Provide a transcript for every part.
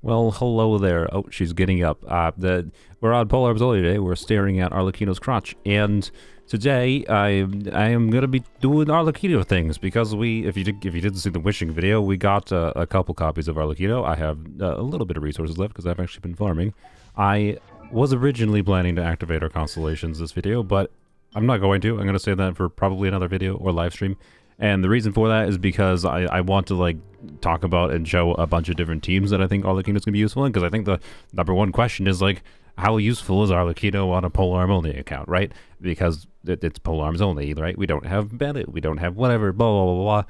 Well, hello there. Oh, she's getting up. We're on Polearms Only today. We're staring at Arlecchino's crotch, and today I am gonna be doing Arlecchino things because if you didn't see the wishing video, we got a couple copies of Arlecchino. I have a little bit of resources left because I've actually been farming. I was originally planning to activate our constellations this video, but I'm not going to. I'm gonna save that for probably another video or live stream. And the reason for that is because I want to like talk about and show a bunch of different teams that I think Arlecchino is going to be useful in, because I think the number one question is like, how useful is Arlecchino on a Polearm Only account, right? Because it's Polearms Only, right? We don't have Bennett, we don't have whatever, blah, blah, blah,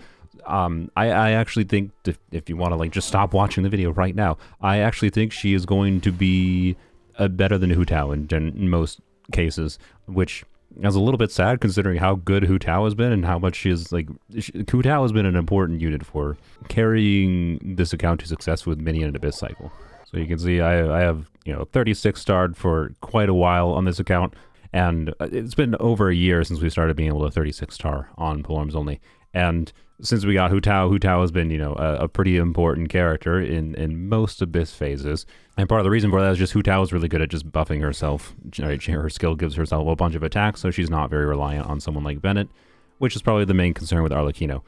blah. I actually think if you want to like just stop watching the video right now, I actually think she is going to be better than Hu Tao in most cases, which is a little bit sad considering how good Hu Tao has been and how much she is like. Hu Tao has been an important unit for carrying this account to success with Minion and Abyss cycle. So you can see I have 36 starred for quite a while on this account, and it's been over a year since we started being able to 36 star on Polearms Only. And since we got Hu Tao has been, a pretty important character in most Abyss phases. And part of the reason for that is just Hu Tao is really good at just buffing herself. Right? Her skill gives herself a bunch of attacks, so she's not very reliant on someone like Bennett, which is probably the main concern with Arlecchino.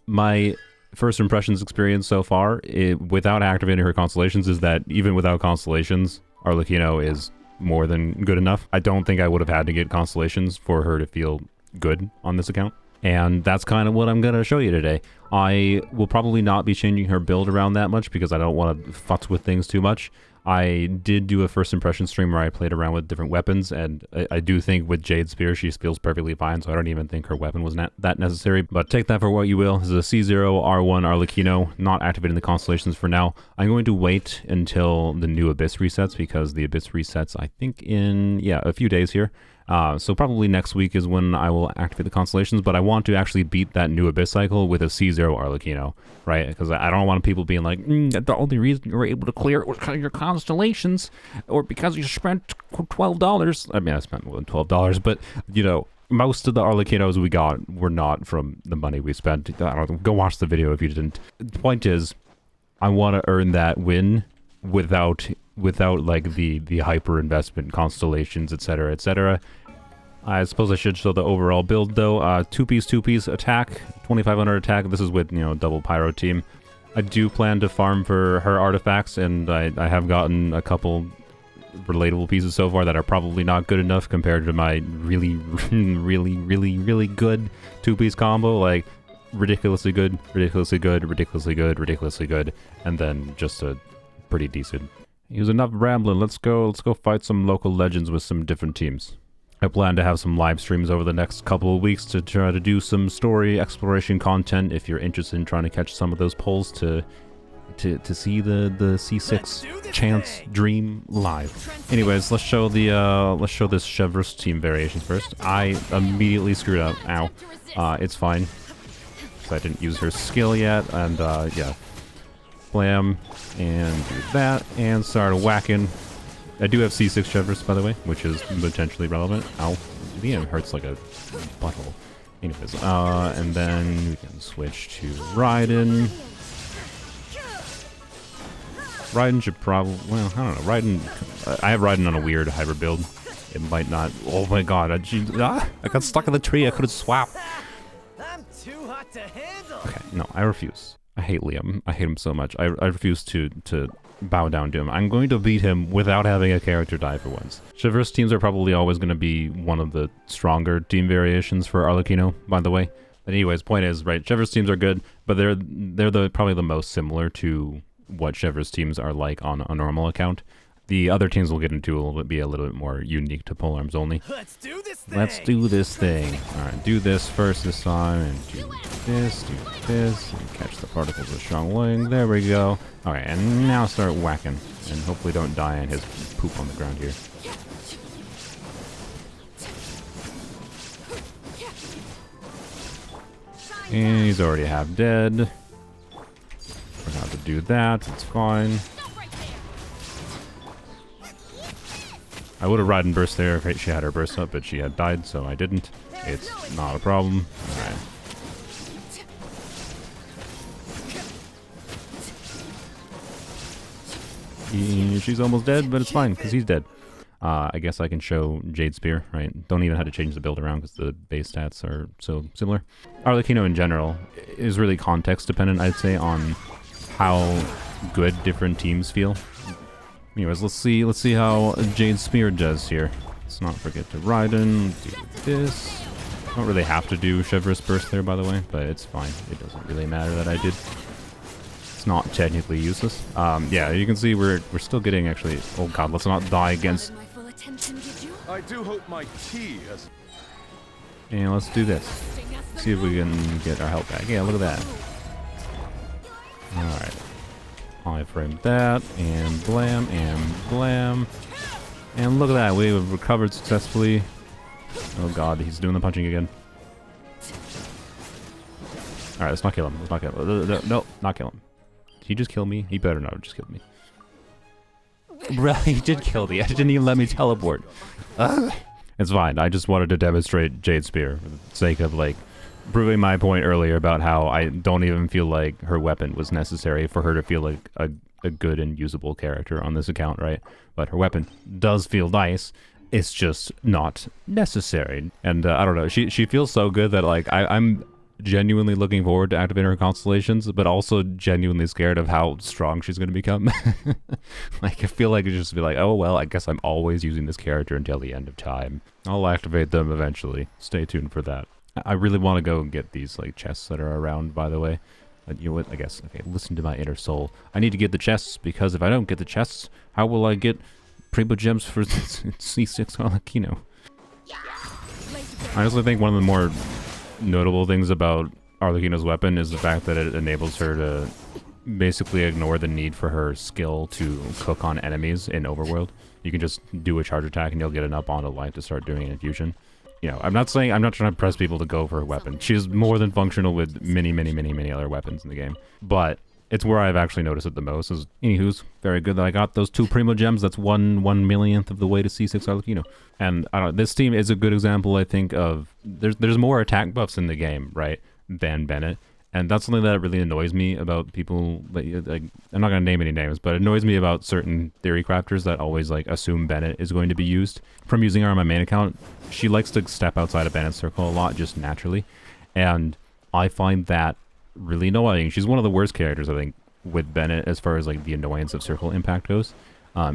My first impressions experience so far, without activating her constellations, is that even without constellations, Arlecchino is more than good enough. I don't think I would have had to get constellations for her to feel good on this account. And that's kind of what I'm going to show you today. I will probably not be changing her build around that much because I don't want to futz with things too much. I did do a first impression stream where I played around with different weapons, and I do think with Jade Spear she feels perfectly fine, so I don't even think her weapon was not that necessary. But take that for what you will. This is a C0 R1 Arlecchino, not activating the constellations for now. I'm going to wait until the new Abyss resets, because the Abyss resets, I think, in, a few days here. So probably next week is when I will activate the constellations, but I want to actually beat that new Abyss cycle with a C0 Arlecchino, right? Because I don't want people being like, the only reason you were able to clear it was because of your constellations, or because you spent $12. I mean, I spent more than $12, but, most of the Arlecchinos we got were not from the money we spent. I don't know, go watch the video if you didn't. The point is, I want to earn that win without like the hyper investment constellations, etc, etc. I suppose I should show the overall build though. Two piece attack, 2500 attack. This is with double pyro team. I do plan to farm for her artifacts, and I have gotten a couple relatable pieces so far that are probably not good enough compared to my really really good two-piece combo, like ridiculously good, ridiculously good, ridiculously good, ridiculously good, and then just a pretty decent. Use enough rambling. Let's go fight some local legends with some different teams. I plan to have some live streams over the next couple of weeks to try to do some story exploration content if you're interested in trying to catch some of those polls to see the C6 chance dream live. Anyways, let's show this Chevreuse team variations first. I immediately screwed up. Ow. It's fine, because I didn't use her skill yet, and yeah. Blam, and do that, and start whacking. I do have C6 Chevreuse, by the way, which is potentially relevant. Ow. The end hurts like a butthole. Anyways, and then we can switch to Raiden. Raiden should probably, well, I don't know, Raiden, I have Raiden on a weird hybrid build. It might not, oh my god, I got stuck in the tree, I could've swapped. I'm too hot to handle. Okay, no, I refuse. I hate Liam. I hate him so much. I refuse to bow down to him. I'm going to beat him without having a character die for once. Chevreuse teams are probably always going to be one of the stronger team variations for Arlecchino, by the way. But anyways, point is, right, Chevreuse teams are good, but they're probably the most similar to what Chevreuse teams are like on a normal account. The other teams we'll get into will be a little bit more unique to Polearms Only. Let's do this thing. Let's do this thing. Alright, do this first this time, and do this, and catch the particles of Xiangling. There we go. Alright, and now start whacking, and hopefully don't die in his poop on the ground here. And he's already half dead. We're gonna have to do that, it's fine. I would have ridden burst there if she had her burst up, but she had died, so I didn't. It's not a problem. Alright. She's almost dead, but it's fine, because he's dead. I guess I can show Jade Spear, right? Don't even have to change the build around because the base stats are so similar. Arlecchino in general is really context dependent, I'd say, on how good different teams feel. Anyways, let's see how Jade Spear does here. Let's not forget to Raiden, do this. Don't really have to do Chevreuse Burst there, by the way, but it's fine. It doesn't really matter that I did. It's not technically useless. Yeah, you can see we're still getting actually. Oh god, let's not die against. I do hope my tea has... And let's do this. See if we can get our health back. Yeah, look at that. Alright. I-frame that, and blam, and blam. And look at that, we have recovered successfully. Oh god, he's doing the punching again. Alright, let's not kill him. Let's not kill him. No, not kill him. Did he just kill me? He better not have just killed me. Bro, he did kill me. I didn't even let me teleport. Ugh. It's fine. I just wanted to demonstrate Jade Spear for the sake of, like, proving my point earlier about how I don't even feel like her weapon was necessary for her to feel like a good and usable character on this account, right? But her weapon does feel nice. It's just not necessary. And I don't know. She feels so good that, like, I'm genuinely looking forward to activating her constellations, but also genuinely scared of how strong she's going to become. Like, I feel like it's just be like, oh, well, I guess I'm always using this character until the end of time. I'll activate them eventually. Stay tuned for that. I really want to go and get these, like, chests that are around, by the way. You know what? I guess, okay, listen to my inner soul. I need to get the chests, because if I don't get the chests, how will I get Primo Gems for C6 Arlecchino? I honestly think one of the more notable things about Arlecchino's weapon is the fact that it enables her to basically ignore the need for her skill to cook on enemies in Overworld. You can just do a charge attack and you'll get an up onto life to start doing an infusion. You know, I'm not trying to press people to go for her weapon. She's more than functional with many other weapons in the game. But it's where I've actually noticed it the most. Is anywho's very good that I got those 2 Primo Gems. That's 1/1,000,000th of the way to C6 Arlecchino. And I don't know, this team is a good example, I think, of there's more attack buffs in the game, right, than Bennett. And that's something that really annoys me about people. Like, I'm not gonna name any names, but it annoys me about certain theory crafters that always like assume Bennett is going to be used. From using her on my main account, she likes to step outside of Bennett's circle a lot, just naturally, and I find that really annoying. She's one of the worst characters, I think, with Bennett as far as like the annoyance of circle impact goes.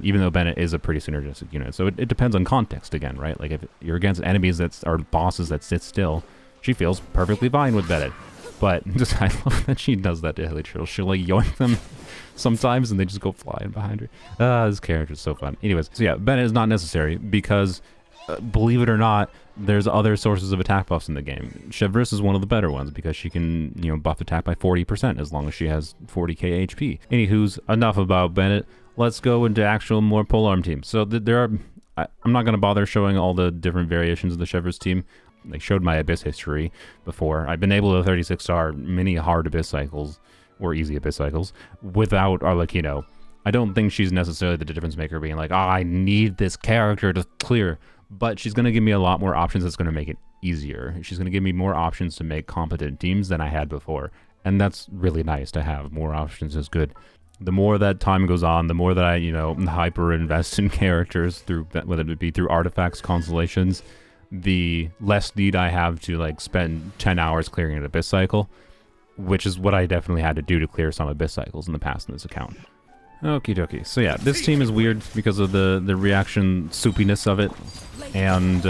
Even though Bennett is a pretty synergistic unit, so it depends on context again, right? Like if you're against enemies that are bosses that sit still, she feels perfectly fine with Bennett. But just I love that she does that to Helitril. She'll like yoink them sometimes and they just go flying behind her. This character is so fun. Anyways, so yeah, Bennett is not necessary because, believe it or not, there's other sources of attack buffs in the game. Chevreuse is one of the better ones because she can, you know, buff attack by 40% as long as she has 40k HP. Anywho's, enough about Bennett. Let's go into actual more polearm teams. So there are, I'm not going to bother showing all the different variations of the Chevreuse team. I showed my Abyss history before. I've been able to 36-star many hard Abyss cycles, or easy Abyss cycles, without Arlecchino. I don't think she's necessarily the difference maker being like, oh, I need this character to clear. But she's going to give me a lot more options that's going to make it easier. She's going to give me more options to make competent teams than I had before. And that's really nice to have. More options is good. The more that time goes on, the more that I, you know, hyper invest in characters, through whether it be through artifacts, constellations, the less need I have to like spend 10 hours clearing an Abyss cycle, which is what I definitely had to do to clear some Abyss cycles in the past in this account. Okie dokie. So yeah, this team is weird because of the reaction soupiness of it, and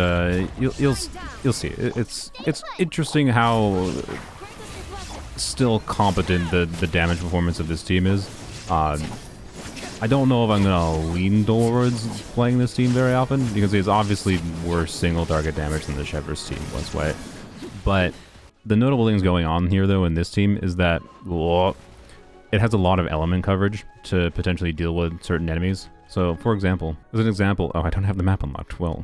you'll see. It's interesting how still competent the damage performance of this team is. I don't know if I'm gonna lean towards playing this team very often because it's obviously worse single target damage than the Chevreuse team was, right? But the notable things going on here though in this team is that it has a lot of element coverage to potentially deal with certain enemies. So for example, as an example, oh, I don't have the map unlocked. Well,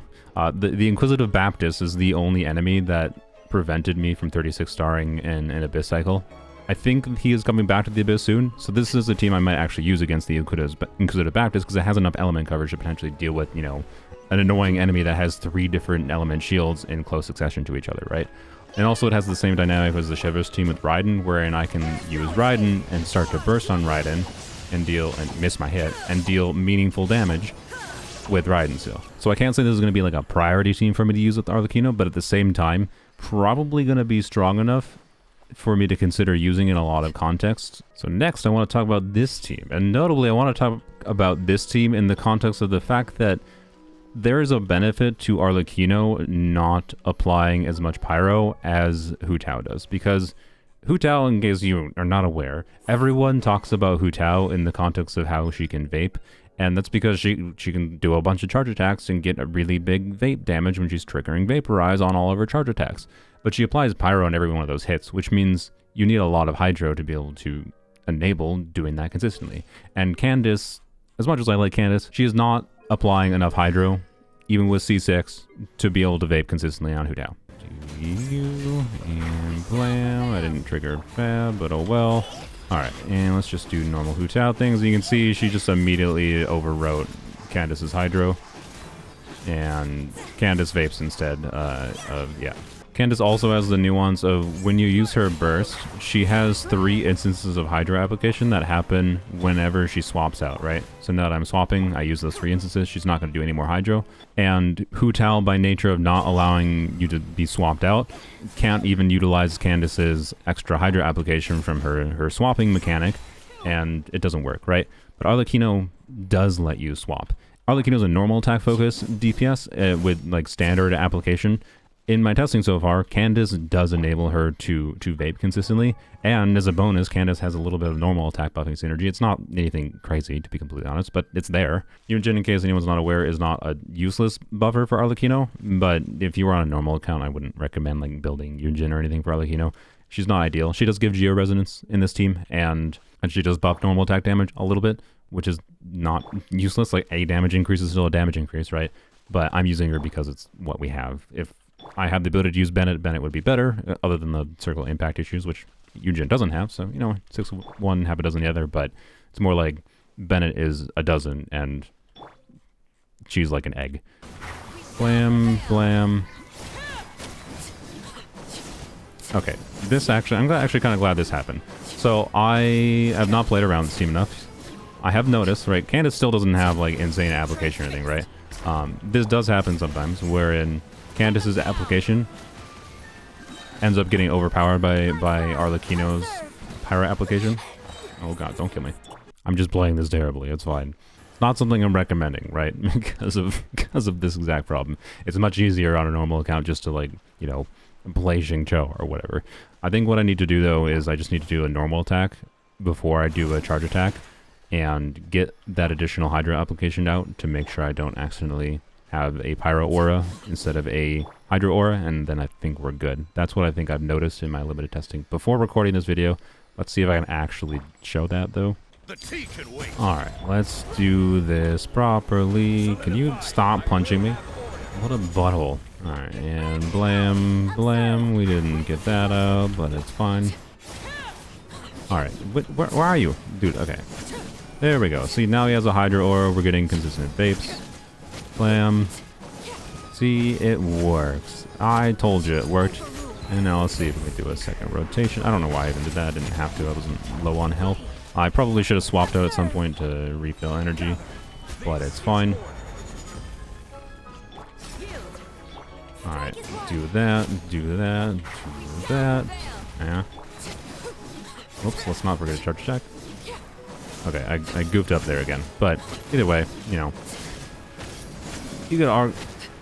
the Inquisitive Baptist is the only enemy that prevented me from 36 starring in an Abyss cycle. I think he is coming back to the Abyss soon, so this is a team I might actually use against the Inquisitive Baptist because it has enough element coverage to potentially deal with, you know, an annoying enemy that has 3 different element shields in close succession to each other, right? And also it has the same dynamic as the Chevreuse team with Raiden, wherein I can use Raiden and start to burst on Raiden, and miss my hit and deal meaningful damage with Raiden still. So I can't say this is going to be like a priority team for me to use with Arlecchino, but at the same time, probably going to be strong enough for me to consider using in a lot of contexts. So next I want to talk about this team, and notably I want to talk about this team in the context of the fact that there is a benefit to Arlecchino not applying as much pyro as Hu Tao does, because Hu Tao, in case you are not aware, everyone talks about Hu Tao in the context of how she can vape, and that's because she can do a bunch of charge attacks and get a really big vape damage when she's triggering Vaporize on all of her charge attacks. But she applies pyro on every one of those hits, which means you need a lot of hydro to be able to enable doing that consistently. And Candace, as much as I like Candace, she is not applying enough hydro, even with C6, to be able to vape consistently on Hu Tao. And blam, I didn't trigger Fab, but oh well. Alright, and let's just do normal Hu Tao things. You can see she just immediately overwrote Candace's hydro, and Candace vapes instead yeah. Candace also has the nuance of when you use her burst, she has 3 instances of hydro application that happen whenever she swaps out, right? So now that I'm swapping, I use those 3 instances, she's not going to do any more hydro. And Hu Tao, by nature of not allowing you to be swapped out, can't even utilize Candace's extra hydro application from her swapping mechanic, and it doesn't work, right? But Arlecchino does let you swap. Arlecchino's a normal attack focus DPS with like standard application. In my testing so far, Candace does enable her to vape consistently, and as a bonus, Candace has a little bit of normal attack buffing synergy. It's not anything crazy, to be completely honest, but it's there. Yunjin, in case anyone's not aware, is not a useless buffer for Arlecchino, but if you were on a normal account, I wouldn't recommend like building Yunjin or anything for Arlecchino. She's not ideal. She does give Geo Resonance in this team, and she does buff normal attack damage a little bit, which is not useless. Like, a damage increase is still a damage increase, right? But I'm using her because it's what we have. If I had the ability to use Bennett would be better, other than the circle impact issues, which Yunjin doesn't have, so, you know, 6 one, half a dozen the other, but it's more like Bennett is a dozen, and she's like an egg. Blam, blam. Okay, this actually, I'm actually kind of glad this happened. So, I have not played around this team enough. I have noticed, right, Candace still doesn't have, like, insane application or anything, right? This does happen sometimes, wherein Candace's application ends up getting overpowered by Arlecchino's pyro application. Oh god, don't kill me. I'm just playing this terribly, it's fine. It's not something I'm recommending, right? because of this exact problem. It's much easier on a normal account just to, like, you know, play Xingqiu or whatever. I think what I need to do though is I just need to do a normal attack before I do a charge attack and get that additional hydro application out to make sure I don't accidentally have a pyro aura instead of a hydro aura, and then I think we're good. That's what I think I've noticed in my limited testing before recording this video. Let's see if I can actually show that though. The tea can wait. Alright, let's do this properly. Can you stop punching me? What a butthole. Alright, and blam, blam. We didn't get that out, but it's fine. Alright, where are you? Dude, okay. There we go. See, now he has a hydro aura. We're getting consistent vapes. Blam. See, it works. I told you it worked. And now let's see if we can do a second rotation. I don't know why I even did that. I didn't have to. I wasn't low on health. I probably should have swapped out at some point to refill energy, but it's fine. Alright, do that, do that, do that. Yeah. Oops, let's not forget to charge attack. Okay, I goofed up there again. But either way, you know,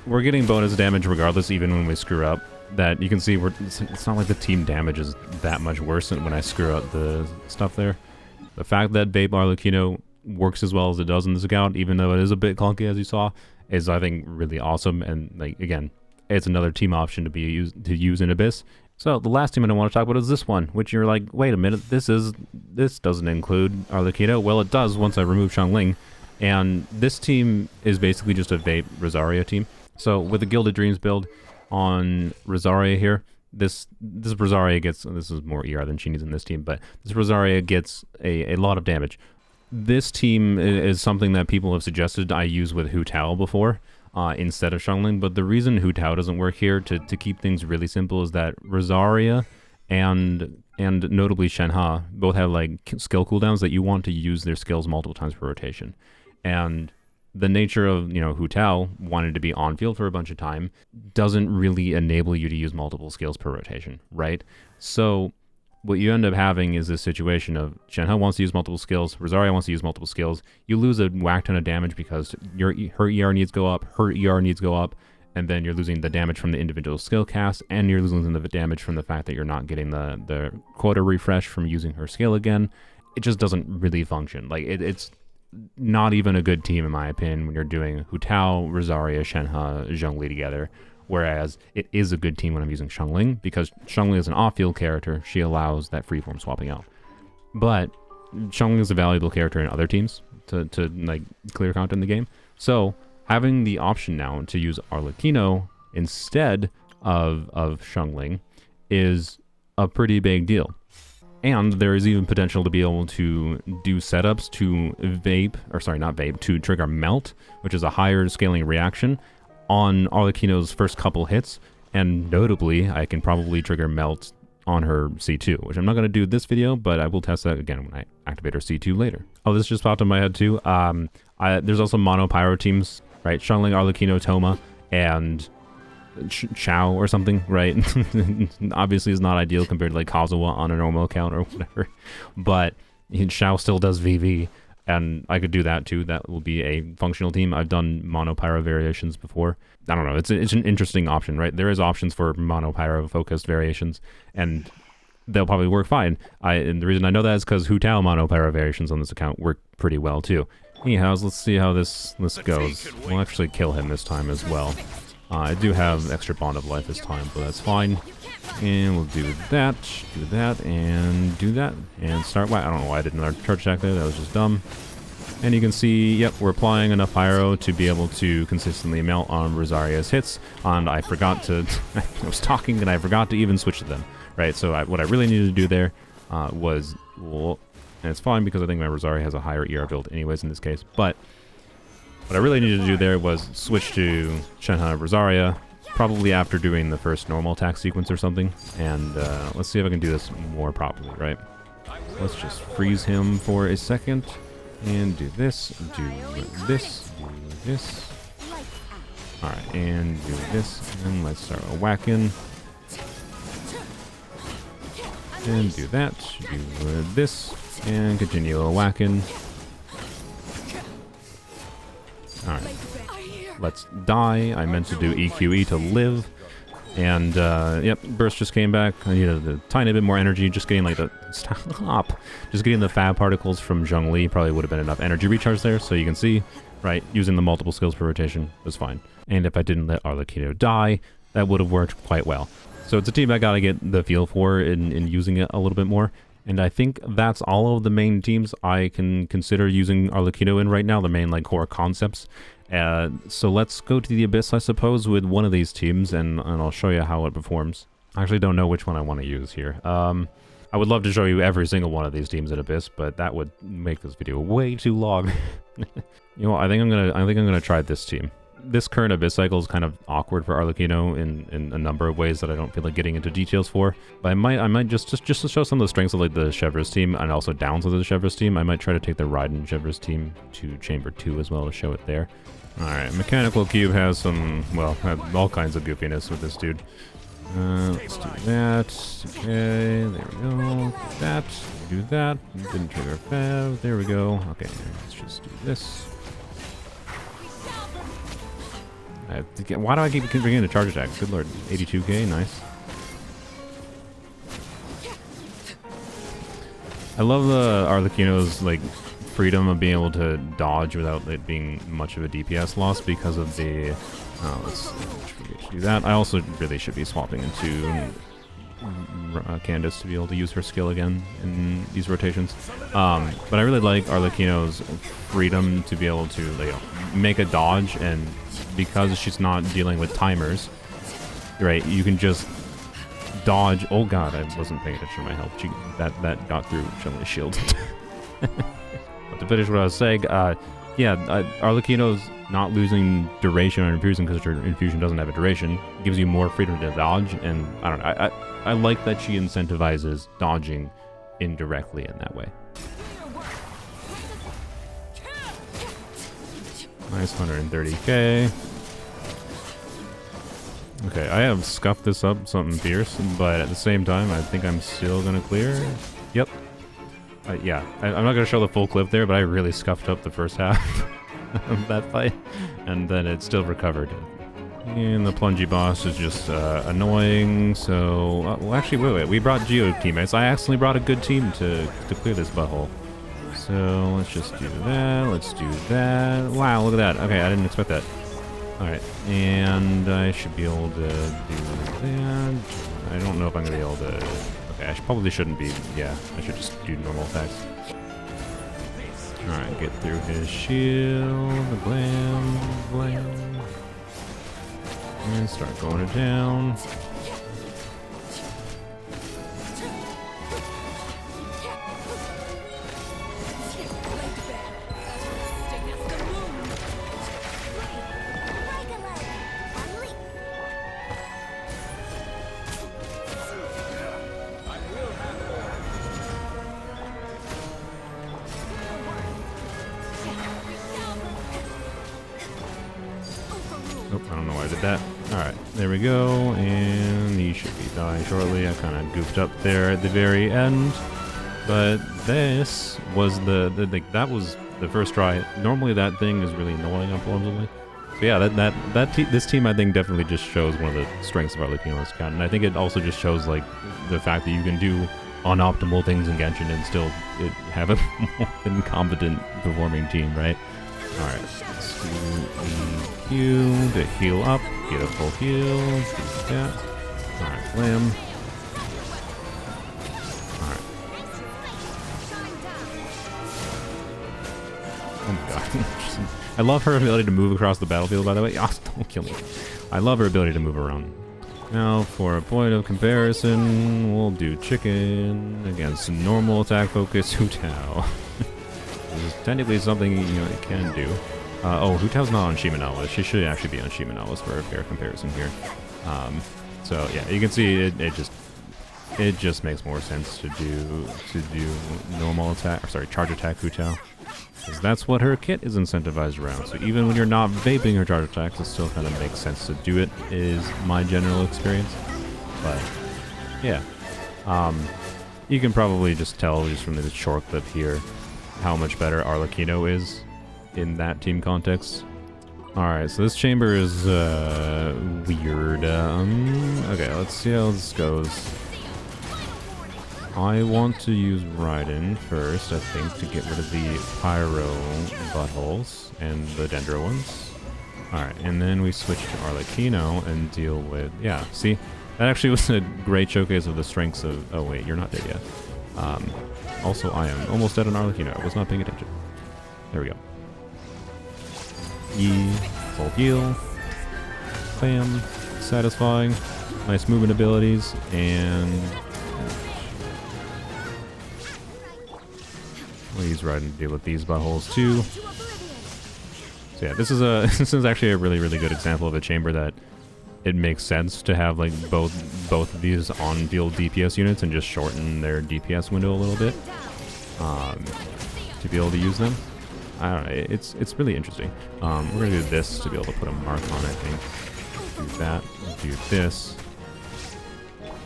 we're getting bonus damage regardless, even when we screw up. That you can see, it's not like the team damage is that much worse than when I screw up the stuff there. The fact that Vape Arlecchino works as well as it does in this account, even though it is a bit clunky as you saw, is I think really awesome. And like, again, it's another team option to use in Abyss. So the last team I want to talk about is this one, which you're like, wait a minute, this doesn't include Arlecchino. Well, it does once I remove Xiangling. And this team is basically just a Vape Rosaria team. So with the Gilded Dreams build on Rosaria here, this Rosaria gets, this is more ER than she needs in this team, but this Rosaria gets a lot of damage. This team is something that people have suggested I use with Hu Tao before instead of Xiangling, but the reason Hu Tao doesn't work here, to keep things really simple, is that Rosaria and and notably Shenhe both have like skill cooldowns that you want to use their skills multiple times per rotation. And the nature of, Hu Tao wanting to be on field for a bunch of time doesn't really enable you to use multiple skills per rotation, right? So what you end up having is this situation of Shenhe wants to use multiple skills, Rosaria wants to use multiple skills. You lose a whack ton of damage because her ER needs go up, her ER needs go up, and then you're losing the damage from the individual skill cast, and you're losing the damage from the fact that you're not getting the quota refresh from using her skill again. It just doesn't really function. Like, it's not even a good team, in my opinion, when you're doing Hu Tao, Rosaria, Shenhe, Zhongli together. Whereas it is a good team when I'm using Xiangling, because Xiangling is an off-field character. She allows that freeform swapping out. But Xiangling is a valuable character in other teams to like clear content in the game. So having the option now to use Arlecchino instead of Xiangling is a pretty big deal. And there is even potential to be able to do setups to trigger Melt, which is a higher scaling reaction on Arlecchino's first couple hits. And notably, I can probably trigger Melt on her C2, which I'm not going to do this video, but I will test that again when I activate her C2 later. Oh, this just popped in my head too. There's also mono pyro teams, right? Xiangling, Arlecchino, Toma, and Chao or something, right? Obviously is not ideal compared to like Kazuha on a normal account or whatever, but Chao still does VV, and I could do that too. That will be a functional team. I've done mono pyro variations before. I don't know, it's an interesting option, right? There is options for mono pyro focused variations, and they'll probably work fine. And the reason I know that is because Hu Tao mono pyro variations on this account work pretty well too. Anyhow, let's see how this goes. We'll actually kill him this time as well. I do have extra Bond of Life this time, but that's fine. And we'll do that, and do that, and start. I don't know why I did another charge attack there. That was just dumb. And you can see, yep, we're applying enough pyro to be able to consistently melt on Rosaria's hits. And I forgot to, I was talking and I forgot to even switch to them, right? So what I really needed to do there was, well, and it's fine because I think my Rosaria has a higher ER build anyways in this case, but what I really needed to do there was switch to Shenhe Rosaria, probably after doing the first normal attack sequence or something. And let's see if I can do this more properly, right? So let's just freeze him for a second, and do this, do this, do this. Alright, and do this, and let's start whacking. And do that, do this, and continue whacking. Alright, let's die. I meant to do EQE to live. And, yep, Burst just came back. I needed a tiny bit more energy. Just getting, like, just getting the fab particles from Zhongli probably would have been enough energy recharge there. So you can see, right, using the multiple skills per rotation was fine. And if I didn't let Arlecchino die, that would have worked quite well. So it's a team I gotta get the feel for in using it a little bit more. And I think that's all of the main teams I can consider using Arlecchino in right now, the main like core concepts. So let's go to the Abyss, I suppose, with one of these teams, and I'll show you how it performs. I actually don't know which one I want to use here. I would love to show you every single one of these teams at Abyss, but that would make this video way too long. You know, I think I'm gonna try this team. This current Abyss cycle is kind of awkward for Arlecchino in a number of ways that I don't feel like getting into details for. But I might just to show some of the strengths of like the Chevreuse team and also downs of the Chevreuse team. I might try to take the Raiden Chevreuse team to Chamber 2 as well to show it there. Alright, Mechanical Cube has some, well, all kinds of goofiness with this dude. Let's do that. Okay, there we go. Do that. Do that. Didn't trigger Fev. There we go. Okay, let's just do this. Why do I keep bringing in a charge attack? Good lord. 82k, nice. I love the Arlecchino's like freedom of being able to dodge without it being much of a DPS loss because of the... let's do that. I also really should be swapping into Candace to be able to use her skill again in these rotations. But I really like Arlecchino's freedom to be able to make a dodge, and because she's not dealing with timers, right, you can just dodge. Oh god, I wasn't paying attention to my health. That got through Chun-Li's shield. But to finish what I was saying, yeah, Arlecchino's not losing duration on infusion because her infusion doesn't have a duration. It gives you more freedom to dodge, and I don't know. I like that she incentivizes dodging indirectly in that way. Nice 130k. Okay, I have scuffed this up something fierce, but at the same time, I think I'm still gonna clear. Yep. Yeah, I'm not gonna show the full clip there, but I really scuffed up the first half of that fight, and then it still recovered. And the plungy boss is just annoying, so... well, actually, wait, we brought Geo teammates. I accidentally brought a good team to clear this butthole. So, let's just do that, let's do that. Wow, look at that. Okay, I didn't expect that. Alright, and I should be able to do that. I don't know if I'm going to be able to... okay, I probably shouldn't be... yeah, I should just do normal attacks. Alright, get through his shield, the blam. And start going it down. Oh, I don't know why I did that. Alright, there we go, and he should be dying shortly. I kind of goofed up there at the very end, but this was that was the first try. Normally that thing is really annoying on Polearms Only. So yeah, this team I think definitely just shows one of the strengths of Arlecchino's account, and I think it also just shows like the fact that you can do unoptimal things in Genshin and still have a more than competent performing team, right? Alright, let's do EQ to heal up, get a full heal, do that. Alright, blam. Alright. Oh my god. I love her ability to move across the battlefield, by the way. Oh, don't kill me. I love her ability to move around. Now, for a point of comparison, we'll do chicken against normal attack focus Hu Tao. This is technically something, you know, it can do. Oh, Hu Tao's not on Shimenawa. She should actually be on Shimenawa's for a fair comparison here. So yeah, you can see it just makes more sense to do normal attack, or sorry, charge attack Hu Tao, because that's what her kit is incentivized around. So even when you're not vaping her charge attacks, it still kind of makes sense to do it, is my general experience. But yeah, you can probably just tell just from the short clip here how much better Arlecchino is in that team context. Alright, so this chamber is weird. Okay, let's see how this goes. I want to use Raiden first, I think, to get rid of the Pyro buttholes and the Dendro ones. Alright, and then we switch to Arlecchino and deal with... yeah, see? That actually was a great showcase of the strengths of... oh wait, you're not dead yet. Also, I am almost dead on Arlecchino. I was not paying attention. There we go. E, full heal. Bam. Satisfying. Nice movement abilities. And... we'll use Raiden to deal with these buttholes too. So yeah, this is actually a really, really good example of a chamber that it makes sense to have like both of these on-field DPS units and just shorten their DPS window a little bit to be able to use them. I don't know, it's really interesting. We're gonna do this to be able to put a mark on, I think. Do that, do this.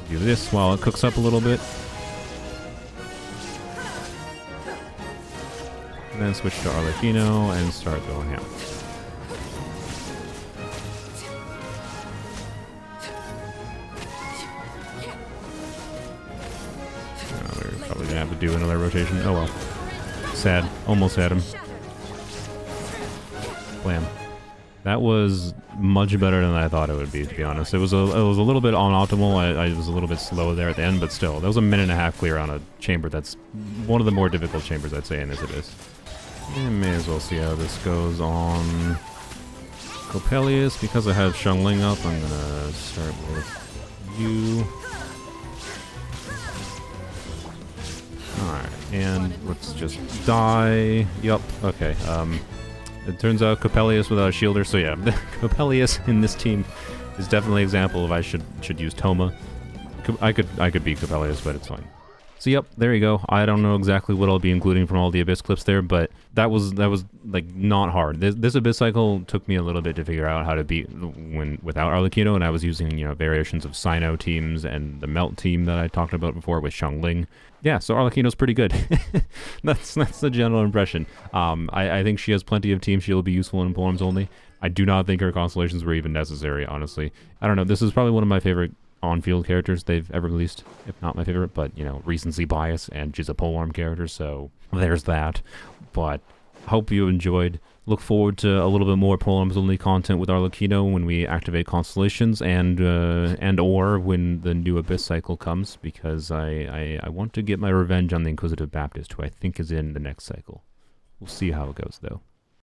Do this while it cooks up a little bit. And then switch to Arlecchino and start going ham. We're probably gonna have to do another rotation. Oh well. Sad. Almost had him. Blam. That was much better than I thought it would be, to be honest. It was a little bit unoptimal. I was a little bit slow there at the end, but still, that was a minute and a half clear on a chamber that's one of the more difficult chambers, I'd say, in this Abyss. And may as well see how this goes on Coppelius. Because I have Xiangling up, I'm gonna start with you. Alright, and let's just die. Yup, okay. It turns out Coppelius without a shielder, so yeah, Coppelius in this team is definitely an example of I should use Toma. I could beat Coppelius, but it's fine. So yep, there you go. I don't know exactly what I'll be including from all the Abyss clips there, but that was like not hard. This Abyss cycle took me a little bit to figure out how to beat without Arlecchino, and I was using, you know, variations of Cyno teams and the Melt team that I talked about before with Xiangling. Yeah, so Arlecchino's pretty good. that's the general impression. I think she has plenty of teams. She'll be useful in Polearms Only. I do not think her constellations were even necessary, honestly. I don't know. This is probably one of my favorite on-field characters they've ever released, if not my favorite, but, you know, recency bias, and she's a polearm character, so there's that. But hope you enjoyed. Look forward to a little bit more Polearms Only content with Arlecchino when we activate constellations, and or when the new Abyss cycle comes, because I want to get my revenge on the Inquisitive Baptist, who I think is in the next cycle. We'll see how it goes, though.